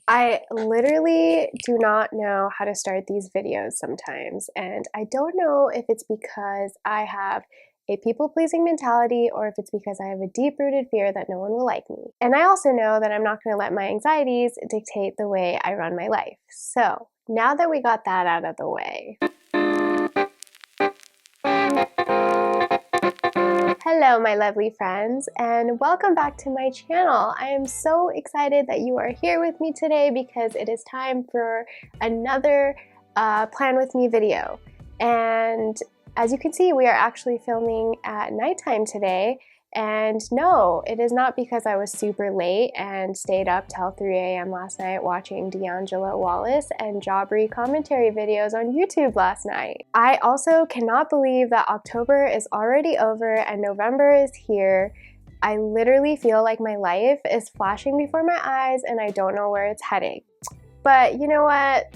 I literally do not know how to start these videos sometimes, and I don't know if it's because I have a people-pleasing mentality or if it's because I have a deep-rooted fear that no one will like me. And I also know that I'm not going to let my anxieties dictate the way I run my life. So, now that we got that out of the way, hello, my lovely friends, and welcome back to my channel. I am so excited that you are here with me today because it is time for another Plan With Me video. And as you can see, we are actually filming at nighttime today. And no, it is not because I was super late and stayed up till 3 a.m. last night watching D'Angelo Wallace and Jobbery commentary videos on YouTube last night. I also cannot believe that October is already over and November is here. I literally feel like my life is flashing before my eyes and I don't know where it's heading. But you know what?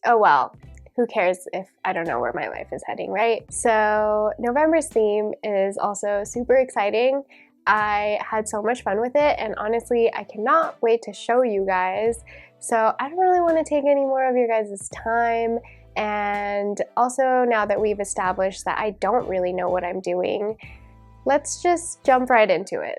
Oh well. Who cares if I don't know where my life is heading, right? So November's theme is also super exciting. I had so much fun with it, and honestly, I cannot wait to show you guys. So I don't really want to take any more of your guys' time. And also, now that we've established that I don't really know what I'm doing, let's just jump right into it.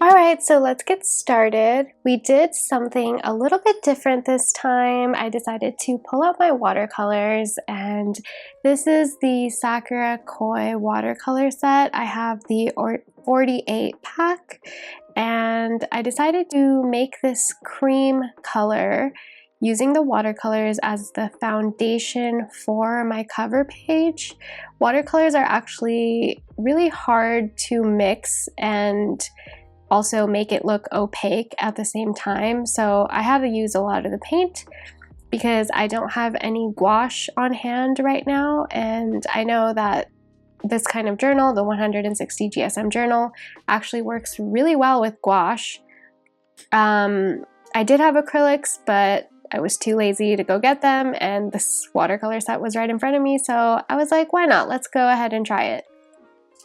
Alright, so let's get started. We did something a little bit different this time. I decided to pull out my watercolors, and this is the Sakura Koi watercolor set. I have the 48 pack, and I decided to make this cream color using the watercolors as the foundation for my cover page. Watercolors are actually really hard to mix and also make it look opaque at the same time, so I had to use a lot of the paint because I don't have any gouache on hand right now, and I know that this kind of journal, the 160 GSM journal, actually works really well with gouache. I did have acrylics, but I was too lazy to go get them, and this watercolor set was right in front of me, so I was like, why not? Let's go ahead and try it.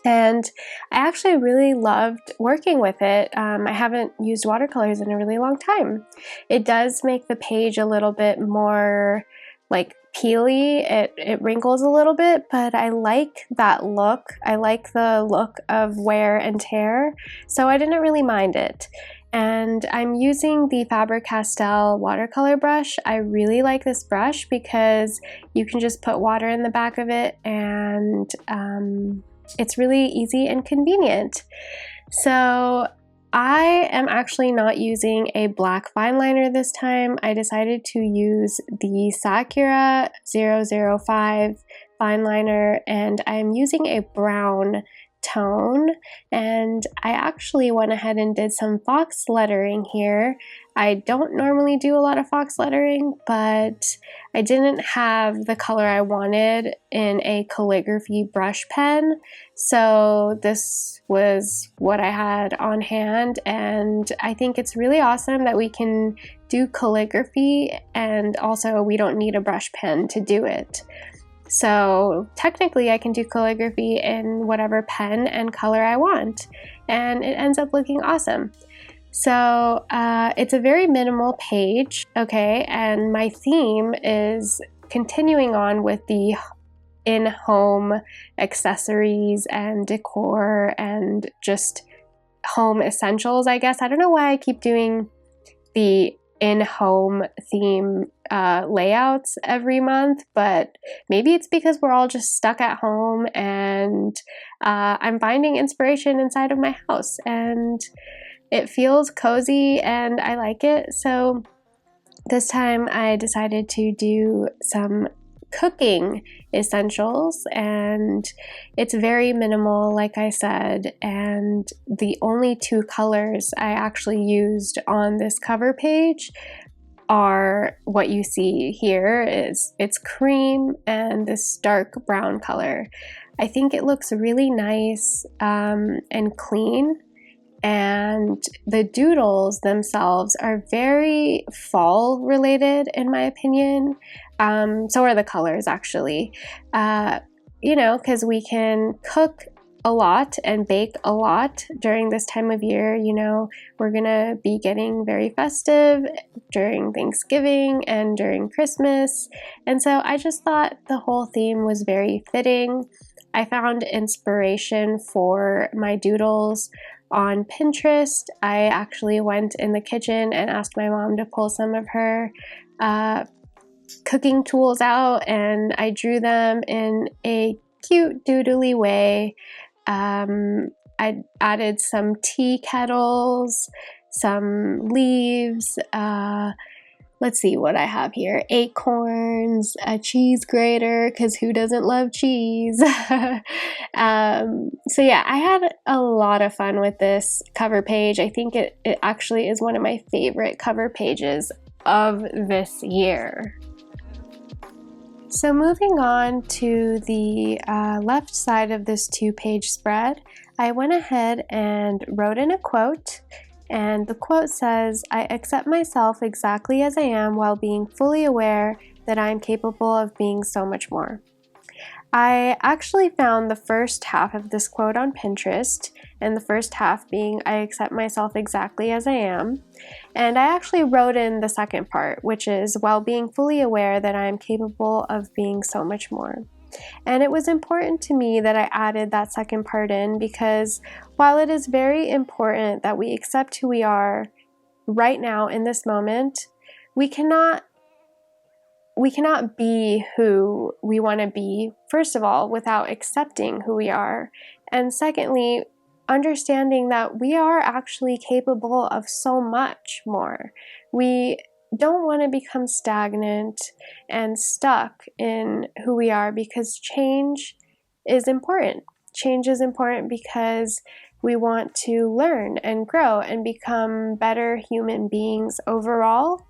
And I actually really loved working with it. I haven't used watercolors in a really long time. It does make the page a little bit more like peely. It wrinkles a little bit, but I like that look. I like the look of wear and tear, so I didn't really mind it. And I'm using the Faber-Castell watercolor brush. I really like this brush because you can just put water in the back of it, and it's really easy and convenient. So I am actually not using a black fine liner this time. I decided to use the Sakura 005 fine liner, and I'm using a brown tone, and I actually went ahead and did some fox lettering here. I don't normally do a lot of fox lettering, but I didn't have the color I wanted in a calligraphy brush pen, so this was what I had on hand, and I think it's really awesome that we can do calligraphy and also we don't need a brush pen to do it. So technically I can do calligraphy in whatever pen and color I want, and it ends up looking awesome. So it's a very minimal page, okay, and my theme is continuing on with the in-home accessories and decor and just home essentials, I guess. I don't know why I keep doing the in-home theme layouts every month, but maybe it's because we're all just stuck at home and I'm finding inspiration inside of my house, and it feels cozy and I like it. So this time I decided to do some cooking essentials, and it's very minimal, like I said, and the only two colors I actually used on this cover page are what you see here. It's cream and this dark brown color. I think it looks really nice and clean, and the doodles themselves are very fall related, in my opinion. So are the colors, actually. Because we can cook a lot and bake a lot during this time of year. We're gonna be getting very festive during Thanksgiving and during Christmas, and so I just thought the whole theme was very fitting. I found inspiration for my doodles on Pinterest. I actually went in the kitchen and asked my mom to pull some of her cooking tools out, and I drew them in a cute doodly way. I added some tea kettles, some leaves, let's see what I have here. Acorns, a cheese grater, because who doesn't love cheese? So yeah, I had a lot of fun with this cover page. I think it actually is one of my favorite cover pages of this year. So moving on to the left side of this 2-page spread, I went ahead and wrote in a quote. And the quote says, "I accept myself exactly as I am while being fully aware that I am capable of being so much more." I actually found the first half of this quote on Pinterest, and the first half being, "I accept myself exactly as I am." And I actually wrote in the second part, which is, "while being fully aware that I am capable of being so much more." And it was important to me that I added that second part in because while it is very important that we accept who we are right now in this moment, we cannot be who we want to be, first of all, without accepting who we are. And secondly, understanding that we are actually capable of so much more. We don't want to become stagnant and stuck in who we are because change is important. Change is important because we want to learn and grow and become better human beings overall.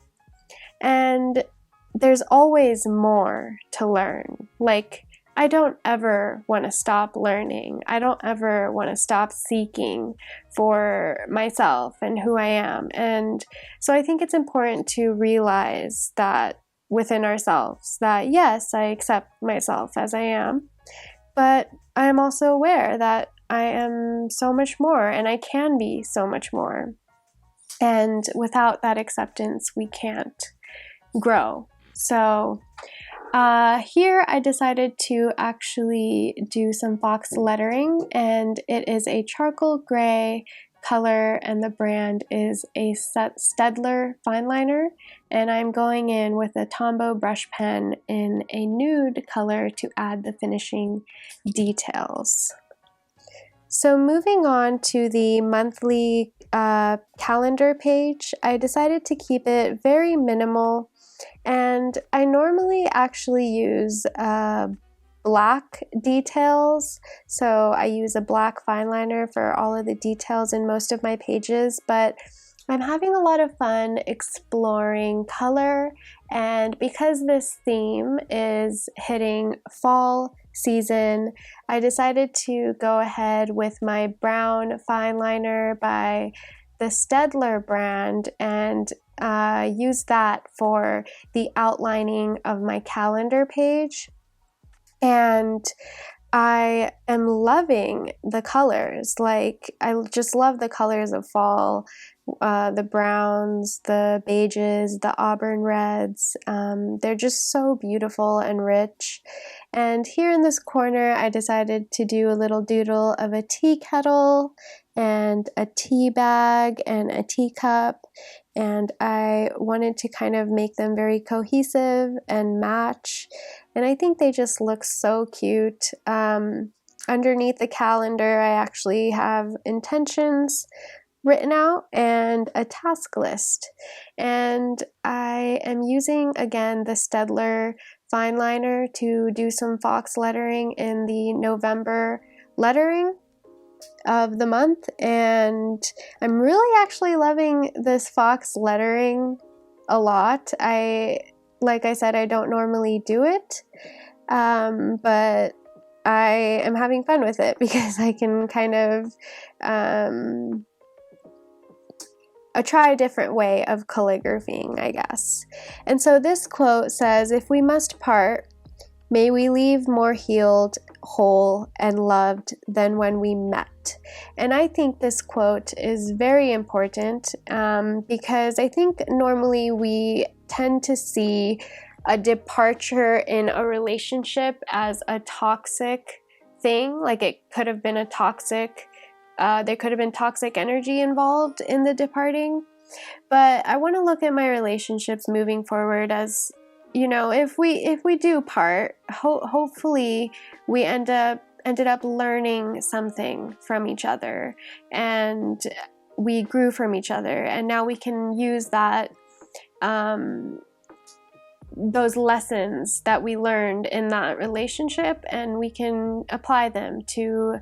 And there's always more to learn. Like, I don't ever want to stop learning. I don't ever want to stop seeking for myself and who I am. And so I think it's important to realize that within ourselves that yes, I accept myself as I am, but I'm also aware that I am so much more and I can be so much more. And without that acceptance, we can't grow. So here I decided to actually do some box lettering, and it is a charcoal gray color, and the brand is a Staedtler fine liner, and I'm going in with a Tombow brush pen in a nude color to add the finishing details. So moving on to the monthly calendar page, I decided to keep it very minimal. And I normally actually use black details, so I use a black fine liner for all of the details in most of my pages, but I'm having a lot of fun exploring color, and because this theme is hitting fall season, I decided to go ahead with my brown fine liner by the Staedtler brand and use that for the outlining of my calendar page. And I am loving the colors. Like, I just love the colors of fall, the browns, the beiges, the auburn reds. They're just so beautiful and rich. And here in this corner, I decided to do a little doodle of a tea kettle and a tea bag and a teacup. And I wanted to kind of make them very cohesive and match. And I think they just look so cute. Underneath the calendar, I actually have intentions written out and a task list. And I am using, again, the Staedtler fine liner to do some fox lettering in the November lettering of the month. And I'm really actually loving this fox lettering a lot. Like I said, I don't normally do it, but I am having fun with it because I can kind of try a different way of calligraphying, I guess. And so this quote says, "If we must part, may we leave more healed, whole, and loved than when we met." And I think this quote is very important because I think normally we tend to see a departure in a relationship as a toxic thing. Like it could have been a toxic, there could have been toxic energy involved in the departing. But I want to look at my relationships moving forward as, you know, if we do part, hopefully we ended up learning something from each other, and we grew from each other, and now we can use that those lessons that we learned in that relationship, and we can apply them to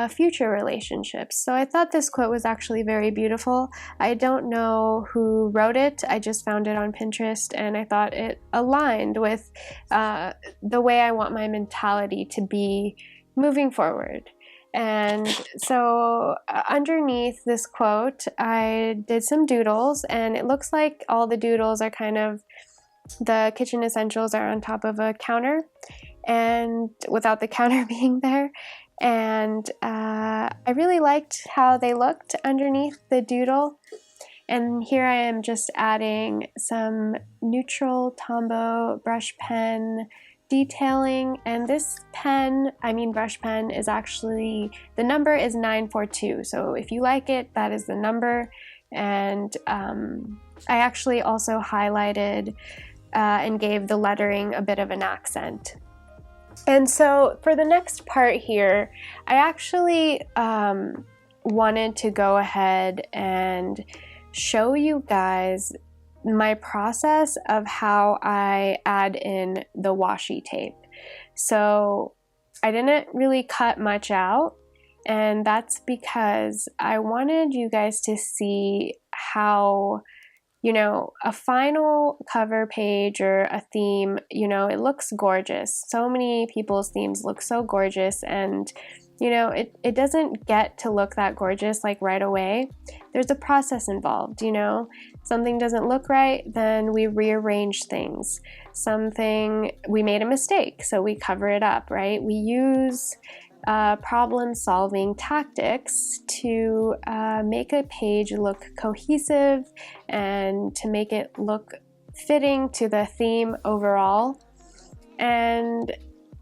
future relationships. So I thought this quote was actually very beautiful. I don't know who wrote it. I just found it on Pinterest, and I thought it aligned with the way I want my mentality to be moving forward. And so underneath this quote, I did some doodles, and it looks like all the doodles are kind of, the kitchen essentials are on top of a counter, and without the counter being there. And I really liked how they looked underneath the doodle. And here I am just adding some neutral Tombow brush pen detailing. And this brush pen is actually, the number is 942. So if you like it, that is the number. And I actually also highlighted and gave the lettering a bit of an accent. And so for the next part here, I actually wanted to go ahead and show you guys my process of how I add in the washi tape. So I didn't really cut much out, and that's because I wanted you guys to see how, you know, a final cover page or a theme, you know, it looks gorgeous. So many people's themes look so gorgeous, and, you know, it doesn't get to look that gorgeous like right away. There's a process involved, you know. Something doesn't look right, then we rearrange things. We made a mistake, so we cover it up, right? We use problem-solving tactics to make a page look cohesive and to make it look fitting to the theme overall. And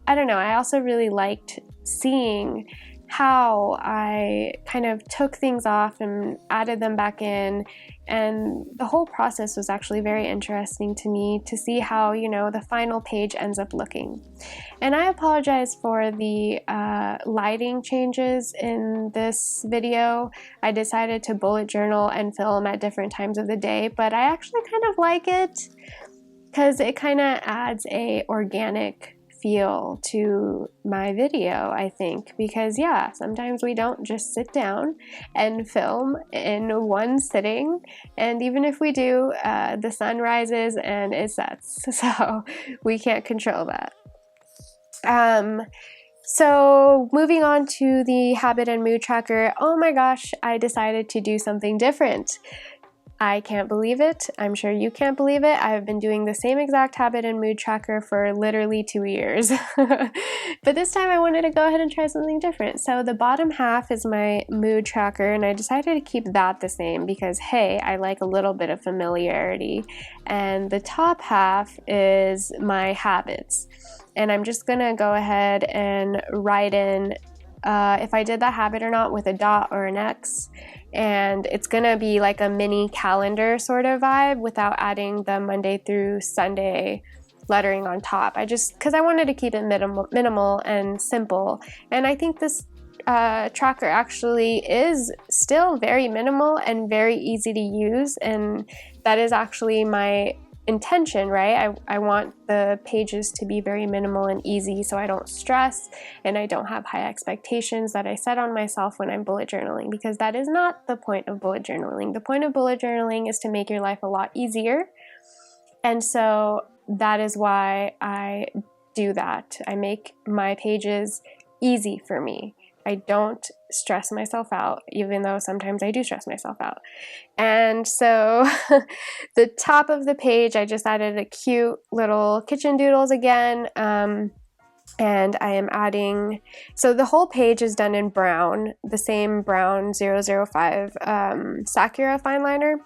I don't know, I also really liked seeing how I kind of took things off and added them back in, and the whole process was actually very interesting to me to see how, you know, the final page ends up looking. And I apologize for the lighting changes in this video. I decided to bullet journal and film at different times of the day, but I actually kind of like it because it kind of adds a organic feel to my video, I think, because yeah, sometimes we don't just sit down and film in one sitting, and even if we do, the sun rises and it sets, so we can't control that. So moving on to the habit and mood tracker, oh my gosh, I decided to do something different. I can't believe it. I'm sure you can't believe it. I've been doing the same exact habit and mood tracker for literally 2 years. But this time I wanted to go ahead and try something different. So the bottom half is my mood tracker, and I decided to keep that the same because, hey, I like a little bit of familiarity. And the top half is my habits. And I'm just gonna go ahead and write in if I did that habit or not with a dot or an X. And it's gonna be like a mini calendar sort of vibe without adding the Monday through Sunday lettering on top. Because I wanted to keep it minimal and simple. And I think this tracker actually is still very minimal and very easy to use. And that is actually my intention, right? I want the pages to be very minimal and easy so I don't stress and I don't have high expectations that I set on myself when I'm bullet journaling, because that is not the point of bullet journaling. The point of bullet journaling is to make your life a lot easier. And so that is why I do that. I make my pages easy for me. I don't stress myself out, even though sometimes I do stress myself out. And so the top of the page, I just added a cute little kitchen doodles again. And I am adding, so the whole page is done in brown, the same brown 005 Sakura fine liner.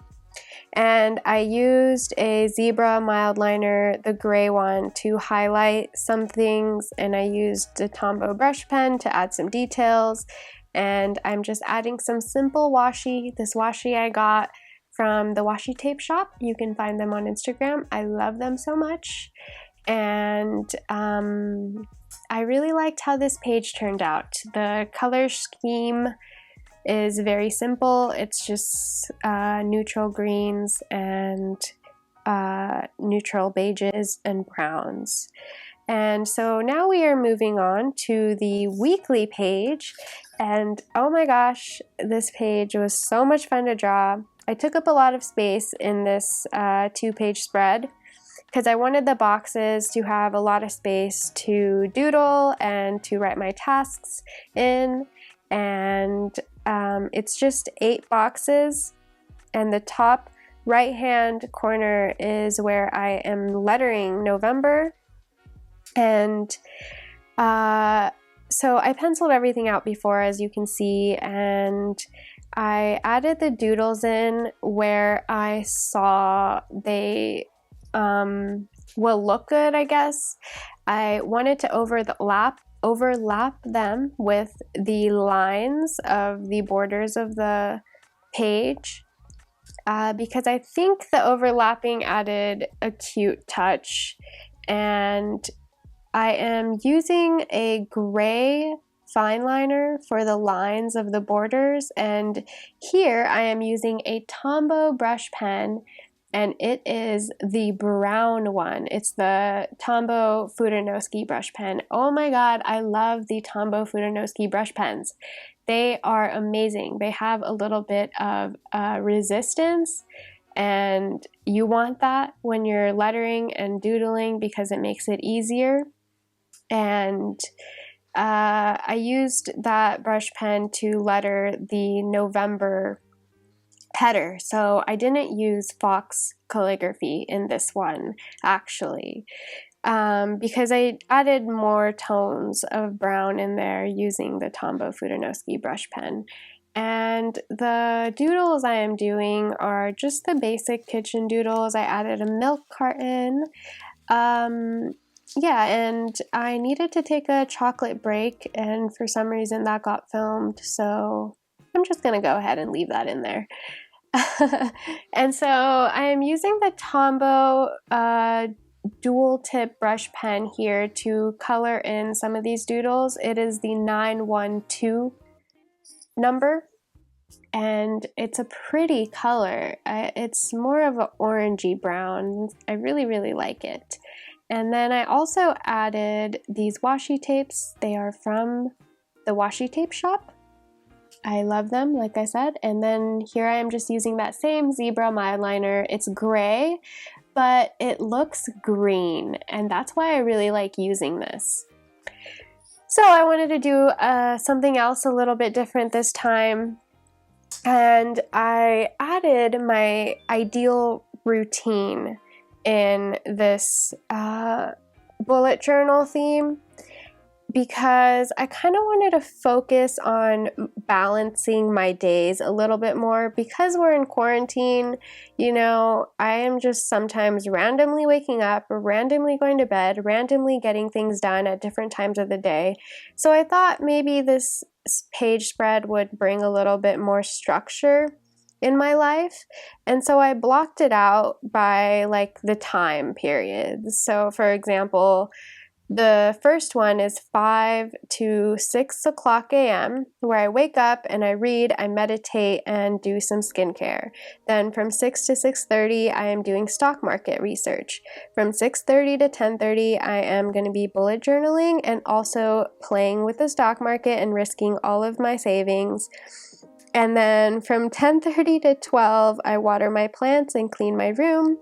And I used a zebra mild liner, the gray one, to highlight some things, and I used a Tombow brush pen to add some details. And I'm just adding some simple washi. This washi I got from the Washi tape shop. You can find them on Instagram. I love them so much. And I really liked how this page turned out. The color scheme is very simple. It's just neutral greens and neutral beiges and browns. And so now we are moving on to the weekly page. And oh my gosh, this page was so much fun to draw. I took up a lot of space in this 2-page spread because I wanted the boxes to have a lot of space to doodle and to write my tasks in. And it's just 8 boxes, and the top right hand corner is where I am lettering November. And so I penciled everything out before, as you can see, and I added the doodles in where I saw they will look good, I guess. I wanted to overlap them with the lines of the borders of the page because I think the overlapping added a cute touch. And I am using a gray fine liner for the lines of the borders, and here I am using a Tombow brush pen, and it is the brown one. It's the Tombow Fudanowski brush pen. Oh my god, I love the Tombow Fudanowski brush pens. They are amazing. They have a little bit of resistance, and you want that when you're lettering and doodling because it makes it easier. And I used that brush pen to letter the November header, so I didn't use faux calligraphy in this one actually, because I added more tones of brown in there using the Tombow Fudanowski brush pen. And the doodles I am doing are just the basic kitchen doodles. I added a milk carton. Yeah, and I needed to take a chocolate break, and for some reason that got filmed, so I'm just gonna go ahead and leave that in there. And so I am using the Tombow dual tip brush pen here to color in some of these doodles. It is the 912 number, and it's a pretty color. It's more of an orangey brown. I really like it. And then I also added these washi tapes. They are from the Washi tape shop. I love them, like I said. And then here I am just using that same zebra mild liner. It's gray, but it looks green, and that's why I really like using this. So I wanted to do something else a little bit different this time, and I added my ideal routine in this bullet journal theme because I kind of wanted to focus on balancing my days a little bit more. Because we're in quarantine, you know, I am just sometimes randomly waking up, randomly going to bed, randomly getting things done at different times of the day. So I thought maybe this page spread would bring a little bit more structure in my life. And so I blocked it out by like the time periods. So for example, the first one is 5 to 6 o'clock a.m., where I wake up and I read, I meditate, and do some skincare. Then from 6 to 6:30, I am doing stock market research. From 6:30 to 10:30, I am going to be bullet journaling and also playing with the stock market and risking all of my savings. And then from 10:30 to 12, I water my plants and clean my room.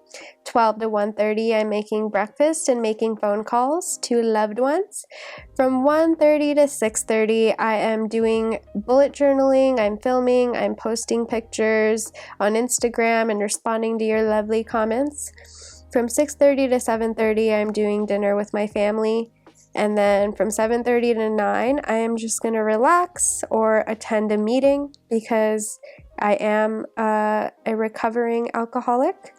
12 to 1:30, I'm making breakfast and making phone calls to loved ones. From 1:30 to 6:30, I am doing bullet journaling, I'm filming, I'm posting pictures on Instagram and responding to your lovely comments. From 6:30 to 7:30, I'm doing dinner with my family. And then from 7:30 to 9, I am just going to relax or attend a meeting because I am a recovering alcoholic.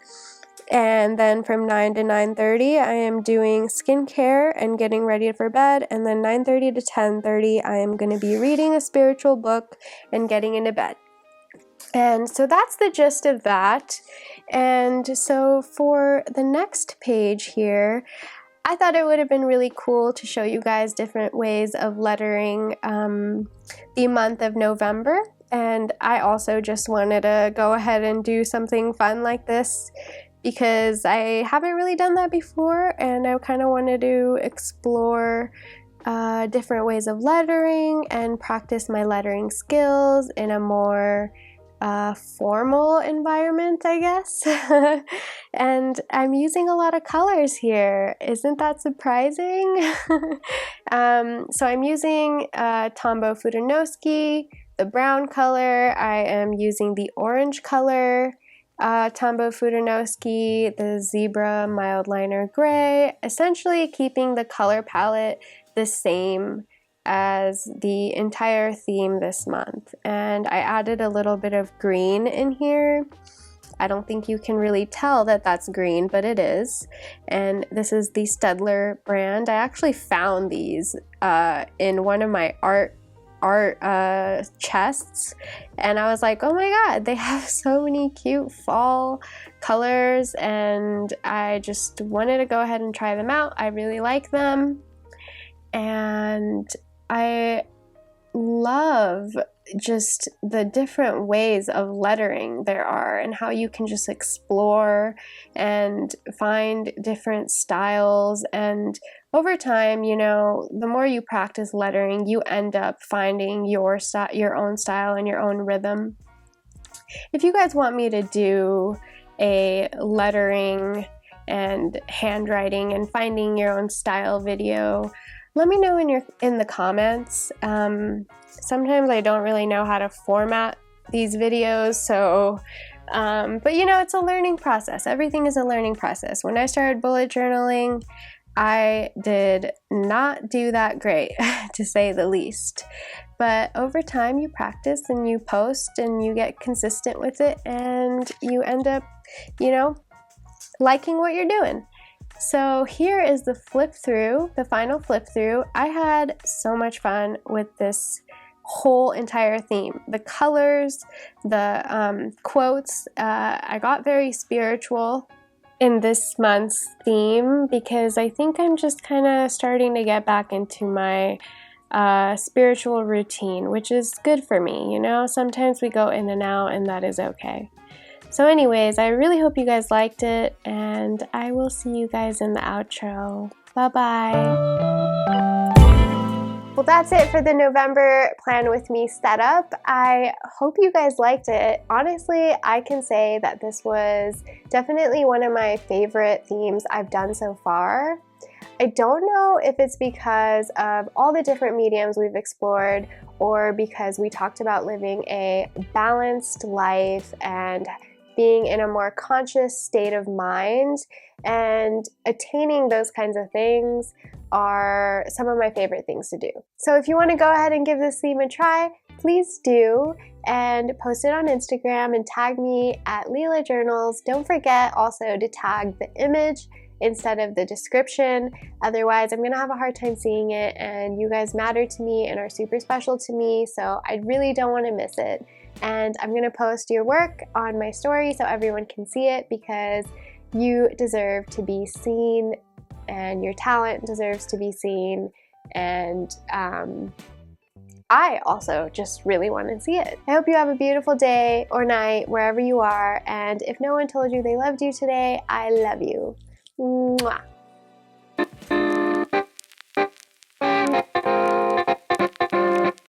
And then from 9 to 9:30, I am doing skincare and getting ready for bed. And then 9:30 to 10:30, I am going to be reading a spiritual book and getting into bed. And so that's the gist of that. And so for the next page here, I thought it would have been really cool to show you guys different ways of lettering the month of November. And I also just wanted to go ahead and do something fun like this because I haven't really done that before, and I kind of wanted to explore different ways of lettering and practice my lettering skills in a more formal environment, I guess. And I'm using a lot of colors here. Isn't that surprising? So I'm using Tombow Fudanowski, the brown color. I am using the orange color, Tombow Fudanowski, the zebra mild liner gray, essentially keeping the color palette the same as the entire theme this month. And I added a little bit of green in here. I don't think you can really tell that that's green, but it is. And this is the Stedler brand. I actually found these in one of my art chests, and I was like, oh my god, they have so many cute fall colors, and I just wanted to go ahead and try them out. I really like them, and I love just the different ways of lettering there are and how you can just explore and find different styles. And over time, you know, the more you practice lettering, you end up finding your own style and your own rhythm. If you guys want me to do a lettering and handwriting and finding your own style video, let me know in the comments. Sometimes I don't really know how to format these videos, so but you know, it's a learning process. Everything is a learning process. When I started bullet journaling, I did not do that great, to say the least. But over time, you practice and you post and you get consistent with it, and you end up, you know, liking what you're doing. So here is the flip through, the final flip through. I had so much fun with this whole entire theme. The colors, the quotes. I got very spiritual in this month's theme because I think I'm just kind of starting to get back into my spiritual routine, which is good for me. You know, sometimes we go in and out, and that is okay. So anyways, I really hope you guys liked it, and I will see you guys in the outro. Bye-bye. Well, that's it for the November Plan With Me setup. I hope you guys liked it. Honestly, I can say that this was definitely one of my favorite themes I've done so far. I don't know if it's because of all the different mediums we've explored, or because we talked about living a balanced life and being in a more conscious state of mind, and attaining those kinds of things are some of my favorite things to do. So if you want to go ahead and give this theme a try, please do, and post it on Instagram and tag me at Leela Journals. Don't forget also to tag the image instead of the description. Otherwise, I'm gonna have a hard time seeing it, and you guys matter to me and are super special to me, so I really don't want to miss it. And I'm gonna post your work on my story so everyone can see it, because you deserve to be seen and your talent deserves to be seen, and I also just really want to see it. I hope you have a beautiful day or night wherever you are, and if no one told you they loved you today, I love you. Mwah.